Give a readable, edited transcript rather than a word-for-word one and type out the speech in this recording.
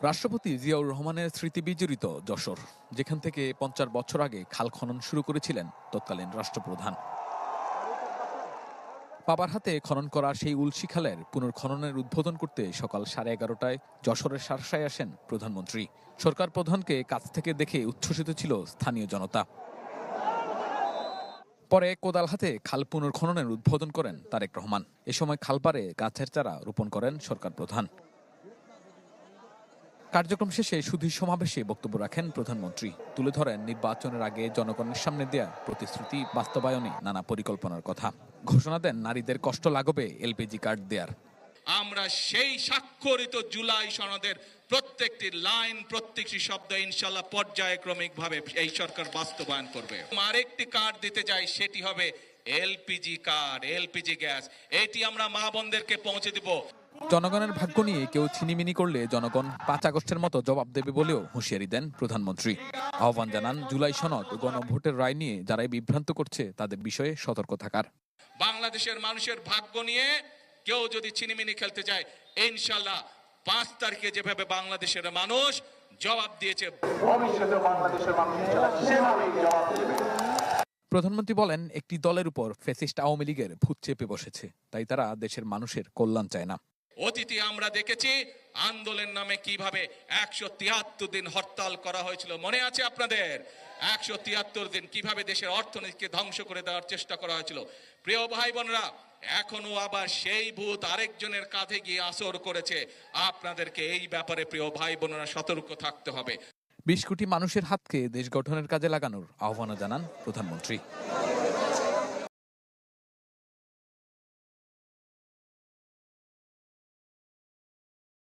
রাষ্ট্রপতি জিয়াউর রহমানের স্মৃতি বিজড়িত যশোর, যেখান থেকে ৫০ বছর আগে খাল খনন শুরু করেছিলেন তৎকালীন রাষ্ট্রপ্রধান। বাবার হাতে খনন করা সেই উলসি খালের পুনর্খননের উদ্বোধন করতে সকাল 11:30টায় যশোরের শার্শায় আসেন প্রধানমন্ত্রী। সরকার প্রধানকে কাছ থেকে দেখে উচ্ছ্বসিত ছিল স্থানীয় জনতা। পরে কোদাল হাতে খাল পুনর্খননের উদ্বোধন করেন তারেক রহমান। এ সময় খালপাড়ে গাছের চারা রোপণ করেন সরকার প্রধান। কার্যক্রম শেষে সুধী সমাবেশে বক্তব্য রাখেন প্রধানমন্ত্রী। তুলে ধরেন নির্বাচনের আগে জনগণের সামনে দেয়া প্রতিশ্রুতি বাস্তবায়নে নানা পরিকল্পনার কথা। ঘোষণা দেন নারীদের কষ্ট লাগবে এলপিজি কার্ড দেয়ার। আমরা সেই স্বাক্ষরিত জুলাই সনদের প্রত্যেকটি লাইন, প্রত্যেকটি শব্দ ইনশাল্লাহ পর্যায়ক্রমিকভাবে এই সরকার বাস্তবায়ন করবে। আরেকটি কার্ড দিতে যাই, সেটি হবে এলপিজি কার্ড, এলপিজি গ্যাস। এটি আমরা মা বোনদেরকে পৌঁছে দিব। জনগণের ভাগ্য নিয়ে কেউ ছিনিমিনি করলে জনগণ 5 আগস্টের মতো জবাব দেবে বলেও হুঁশিয়ারি দেন প্রধানমন্ত্রী। আহ্বান জানান জুলাই সনদ ও গণভোটের রায় নিয়ে যারাই বিভ্রান্ত করছে তাদের বিষয়ে সতর্ক থাকার। বাংলাদেশের মানুষের ভাগ্য নিয়ে কেউ যদি ছিনিমিনি খেলতে চায়, ইনশাল্লাহ 5 তারিখে যেভাবে বাংলাদেশের মানুষ জবাব দিয়েছে, ভবিষ্যতে বাংলাদেশের মানুষ সেভাবেই জবাব দেবে। প্রধানমন্ত্রী বলেন, একটি দলের উপর ফ্যাসিস্ট আওয়ামী লীগের ভূত চেপে বসেছে, তাই তারা দেশের মানুষের কল্যাণ চায় না। অতীতে আমরা দেখেছি আন্দোলন নামে কিভাবে 173 দিন হরতাল করা হয়েছিল, মনে আছে আপনাদের? 173 দিন কিভাবে দেশের অর্থনীতিকে ধ্বংস করে দেওয়ার চেষ্টা করা হয়েছিল। প্রিয় ভাই বোনেরা, এখনো আবার সেই ভূত আরেকজনের কাঁধে গিয়ে আসর করেছে। আপনাদেরকে এই ব্যাপারে প্রিয় ভাই বোনেরা সতর্ক থাকতে হবে। 20 কোটি মানুষের হাতকে দেশ গঠনের কাজে লাগানোর আহ্বান জানান প্রধানমন্ত্রী।